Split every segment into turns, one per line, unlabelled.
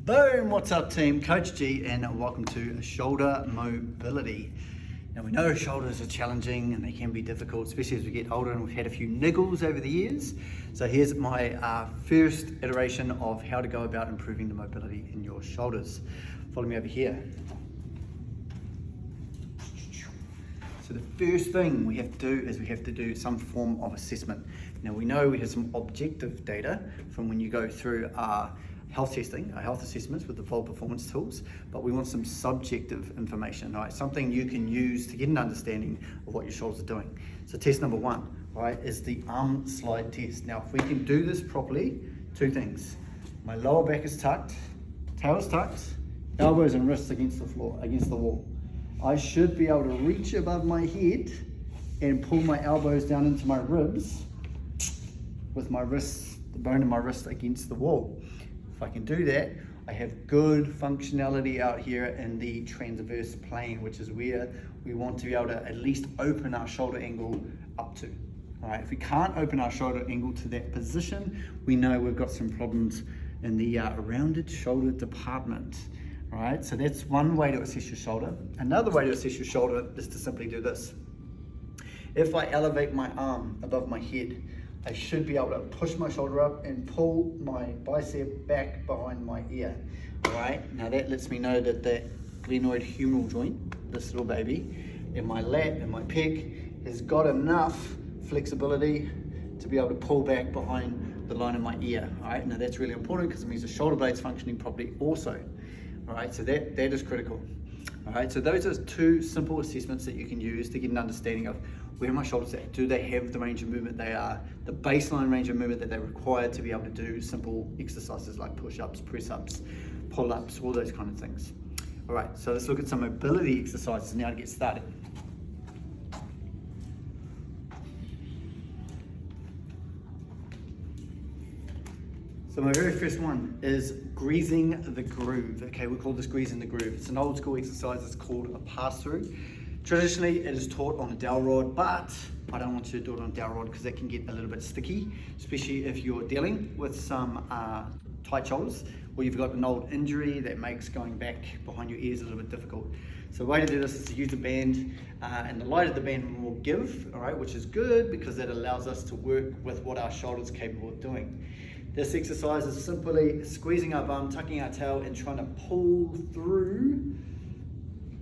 Boom, what's up team? Coach G and welcome to Shoulder Mobility. Now we know shoulders are challenging and they can be difficult, especially as we get older and we've had a few niggles over the years. So here's my first iteration of how to go about improving the mobility in your shoulders. Follow me over here. So the first thing we have to do is we have to do some form of assessment. Now we know we have some objective data from when you go through our health testing, our health assessments with the Evolve Performance tools, but we want some subjective information, right? Something you can use to get an understanding of what your shoulders are doing. So test number one, right, is the arm slide test. Now, if we can do this properly, two things. My lower back is tucked, tail's tucked, elbows and wrists against the floor, against the wall. I should be able to reach above my head and pull my elbows down into my ribs with my wrists, the bone of my wrist against the wall. If I can do that, I have good functionality out here in the transverse plane, which is where we want to be able to at least open our shoulder angle up to. All right, if we can't open our shoulder angle to that position, we know we've got some problems in the rounded shoulder department. All right, so that's one way to assess your shoulder. Another way to assess your shoulder is to simply do this. If I elevate my arm above my head, I should be able to push my shoulder up and pull my bicep back behind my ear. All right, now that lets me know that that glenoid humeral joint, this little baby, in my lat and my pec has got enough flexibility to be able to pull back behind the line of my ear. All right, now that's really important because it means the shoulder blade's functioning properly also. All right, so that is critical. All right, so those are two simple assessments that you can use to get an understanding of where my shoulders are at. Do they have the range of movement they are, the baseline range of movement that they're required to be able to do simple exercises like push-ups, press-ups, pull-ups, all those kind of things. All right, so let's look at some mobility exercises now to get started. So my very first one is greasing the groove. Okay, we call this greasing the groove. It's an old school exercise, it's called a pass-through. Traditionally, it is taught on a dowel rod, but I don't want you to do it on a dowel rod because that can get a little bit sticky, especially if you're dealing with some tight shoulders or you've got an old injury that makes going back behind your ears a little bit difficult. So the way to do this is to use a band, and the lighter the band, the more give, all right, which is good because that allows us to work with what our shoulder's capable of doing. This exercise is simply squeezing our bum, tucking our tail, and trying to pull through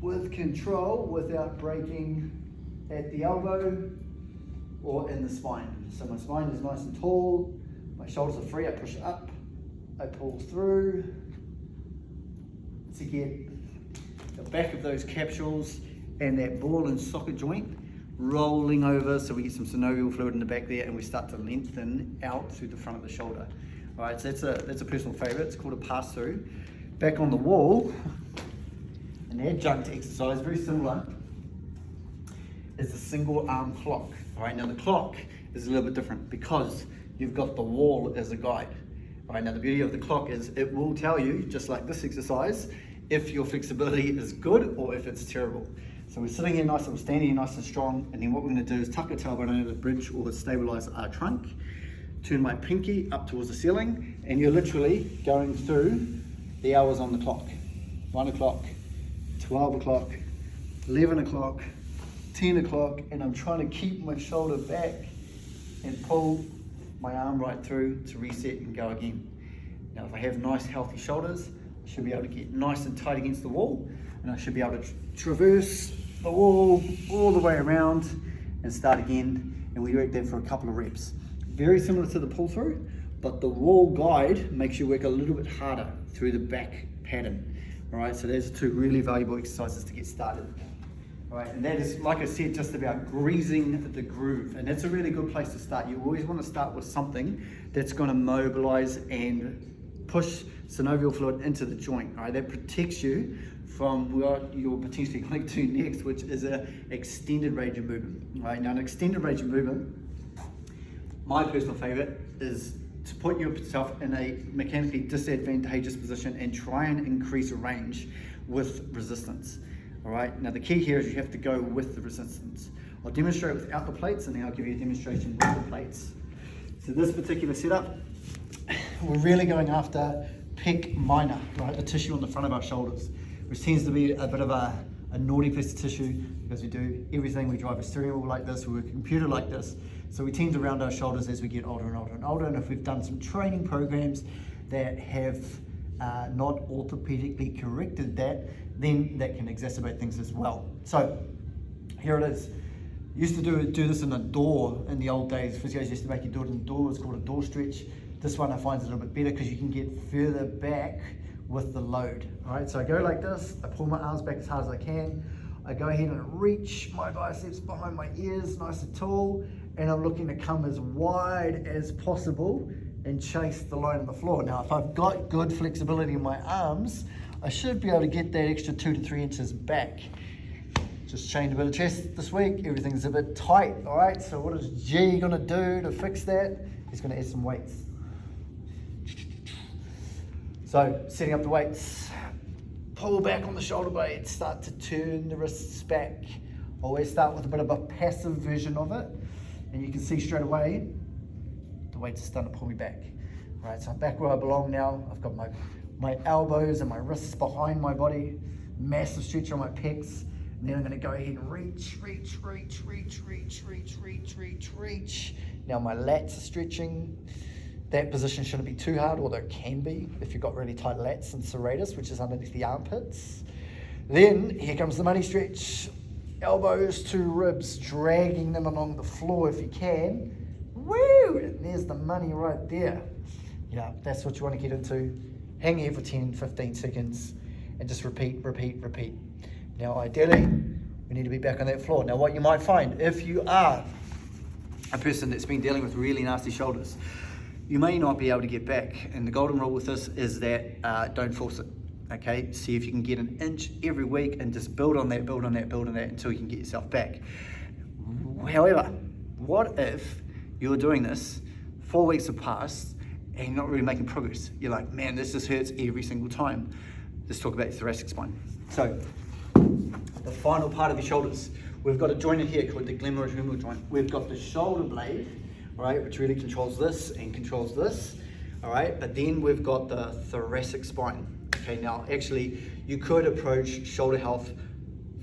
with control without breaking at the elbow or in the spine. So my spine is nice and tall, my shoulders are free, I push up, I pull through to get the back of those capsules and that ball and socket joint rolling over so we get some synovial fluid in the back there and we start to lengthen out through the front of the shoulder. All right, so that's a personal favorite. It's called a pass-through. Back on the wall, an adjunct exercise, very similar, is the single arm clock. All right, now the clock is a little bit different because you've got the wall as a guide. All right, now the beauty of the clock is it will tell you, just like this exercise, if your flexibility is good or if it's terrible. So we're sitting here nice, I'm standing here nice and strong, and then what we're going to do is tuck our tailbone under the bridge or stabilize our trunk, turn my pinky up towards the ceiling, and you're literally going through the hours on the clock. 1 o'clock, 12 o'clock, 11 o'clock, 10 o'clock, and I'm trying to keep my shoulder back and pull my arm right through to reset and go again. Now if I have nice healthy shoulders, I should be able to get nice and tight against the wall, and I should be able to traverse the wall all the way around and start again, and we work that for a couple of reps. Very similar to the pull through, but the wall guide makes you work a little bit harder through the back pattern. All right, so those are two really valuable exercises to get started. All right, and that is, like I said, just about greasing the groove, and that's a really good place to start. You always want to start with something that's going to mobilize and push synovial fluid into the joint. All right, that protects you from what you're potentially going to do next, which is an extended range of movement. All right, now an extended range of movement, my personal favorite is to put yourself in a mechanically disadvantageous position and try and increase range with resistance. All right, now the key here is you have to go with the resistance. I'll demonstrate without the plates and then I'll give you a demonstration with the plates. So this particular setup, we're really going after pec minor, right? The tissue on the front of our shoulders, which tends to be a bit of a naughty piece of tissue because we do everything. We drive a steering wheel like this, we work a computer like this. So we tend to round our shoulders as we get older and older and older. And if we've done some training programs that have not orthopedically corrected that, then that can exacerbate things as well. So here it is. Used to do this in a door in the old days. Physios used to make you do it in the door. It's called a door stretch. This one I find is a little bit better because you can get further back with the load. All right, so I go like this. I pull my arms back as hard as I can. I go ahead and reach my biceps behind my ears, nice and tall, and I'm looking to come as wide as possible and chase the line on the floor. Now, if I've got good flexibility in my arms, I should be able to get that extra 2 to 3 inches back. Just trained a bit of chest this week. Everything's a bit tight, all right? So what is G gonna do to fix that? He's gonna add some weights. So setting up the weights, pull back on the shoulder blades, start to turn the wrists back. Always start with a bit of a passive version of it. And you can see straight away, the weights are starting to pull me back. All right, so I'm back where I belong now. I've got my elbows and my wrists behind my body, massive stretch on my pecs. And then I'm gonna go ahead and reach. Now my lats are stretching. That position shouldn't be too hard, although it can be if you've got really tight lats and serratus, which is underneath the armpits. Then here comes the money stretch. Elbows to ribs, dragging them along the floor if you can. Woo! And there's the money right there. Yeah, that's what you want to get into. Hang here for 10, 15 seconds and just repeat. Now, ideally, we need to be back on that floor. Now, what you might find, if you are a person that's been dealing with really nasty shoulders, you may not be able to get back. And the golden rule with this is that don't force it, okay? See if you can get an inch every week and just build on that until you can get yourself back. However, what if you're doing this, 4 weeks have passed, and you're not really making progress? You're like, man, this just hurts every single time. Let's talk about your thoracic spine. So, the final part of your shoulders, we've got a joint in here called the glenohumeral joint. We've got the shoulder blade, right, which really controls this and controls this, all right? But then we've got the thoracic spine. Okay, now actually you could approach shoulder health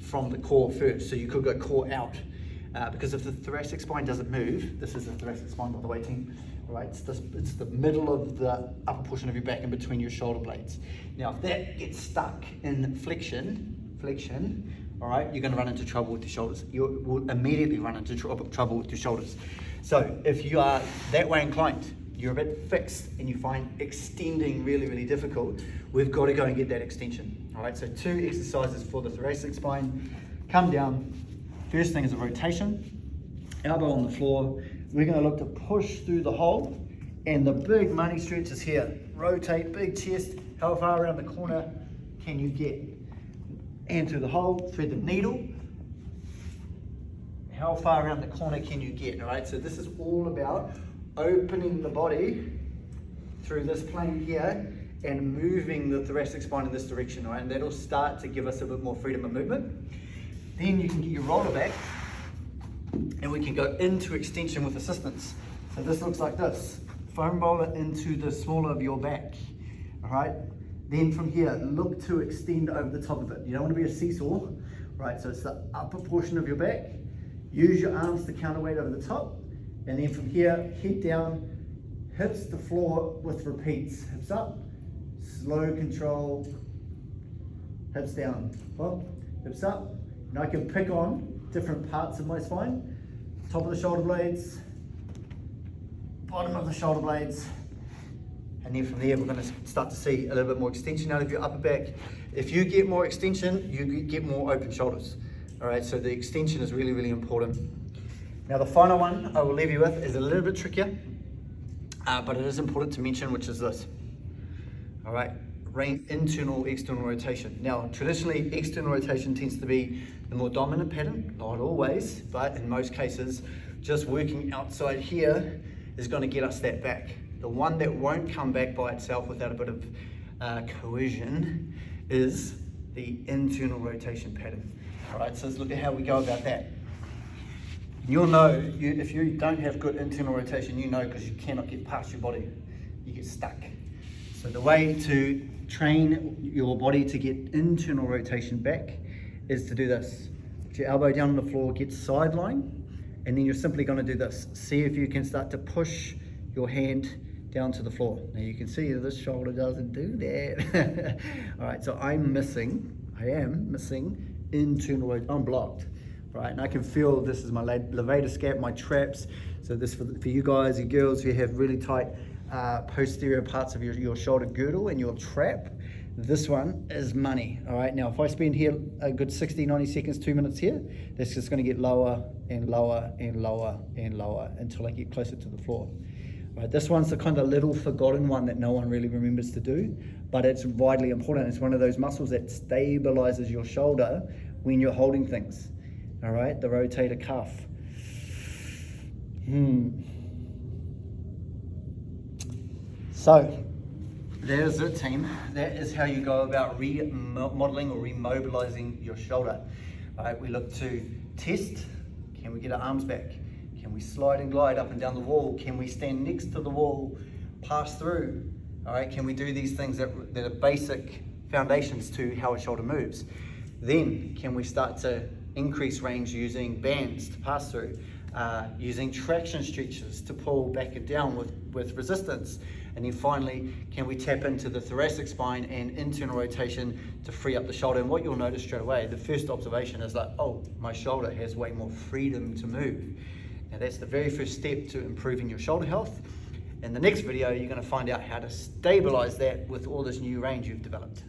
from the core first. So you could go core out because if the thoracic spine doesn't move, this is the thoracic spine by the way, team, all right? It's the middle of the upper portion of your back in between your shoulder blades. Now if that gets stuck in flexion, all right, you're going to run into trouble with your shoulders. You will immediately run into trouble with your shoulders. So if you are that way inclined, you're a bit fixed and you find extending really, really difficult, we've got to go and get that extension. All right, so 2 exercises for the thoracic spine. Come down. First thing is a rotation. Elbow on the floor. We're going to look to push through the hole. And the big money stretch is here. Rotate, big chest. How far around the corner can you get? And through the hole, thread the needle. How far around the corner can you get? All right, so this is all about opening the body through this plane here and moving the thoracic spine in this direction, right? And that'll start to give us a bit more freedom of movement. Then you can get your roller back and we can go into extension with assistance. So this looks like this. Foam roller into the smaller of your back, all right? Then from here, look to extend over the top of it. You don't want to be a seesaw, right? So it's the upper portion of your back. Use your arms to counterweight over the top. And then from here, head down, hips to floor with repeats. Hips up, slow control, hips down. Well, hips up. And I can pick on different parts of my spine. Top of the shoulder blades, bottom of the shoulder blades. And then from there, we're going to start to see a little bit more extension out of your upper back. If you get more extension, you get more open shoulders. All right, so the extension is really, really important. Now the final one I will leave you with is a little bit trickier, but it is important to mention, which is this. All right, internal, external rotation. Now, traditionally, external rotation tends to be the more dominant pattern, not always, but in most cases, just working outside here is going to get us that back. The one that won't come back by itself without a bit of cohesion is the internal rotation pattern. All right, so let's look at how we go about that. You'll know, if you don't have good internal rotation, you know because you cannot get past your body. You get stuck. So the way to train your body to get internal rotation back is to do this. Put your elbow down on the floor, get sideline, and then you're simply going to do this. See if you can start to push your hand down to the floor. Now you can see this shoulder doesn't do that. All right, so I am missing internal, I'm blocked, right? And I can feel this is my levator scap, my traps. So this for you guys, you girls who have really tight posterior parts of your shoulder girdle and your trap, this one is money. All right, now if I spend here a good 60, 90 seconds, 2 minutes here, that's just gonna get lower and lower and lower and lower until I get closer to the floor. Right, this one's the kind of little forgotten one that no one really remembers to do, but it's vitally important. It's one of those muscles that stabilizes your shoulder when you're holding things. All right, the rotator cuff. So, there's it, team. That is how you go about remodeling or remobilizing your shoulder. All right, we look to test, can we get our arms back? Can we slide and glide up and down the wall? Can we stand next to the wall, pass through? All right, can we do these things that are basic foundations to how a shoulder moves? Then, can we start to increase range using bands to pass through, using traction stretches to pull back and down with resistance? And then finally, can we tap into the thoracic spine and internal rotation to free up the shoulder? And what you'll notice straight away, the first observation is like, oh, my shoulder has way more freedom to move. Now that's the very first step to improving your shoulder health. In the next video, you're going to find out how to stabilize that with all this new range you've developed.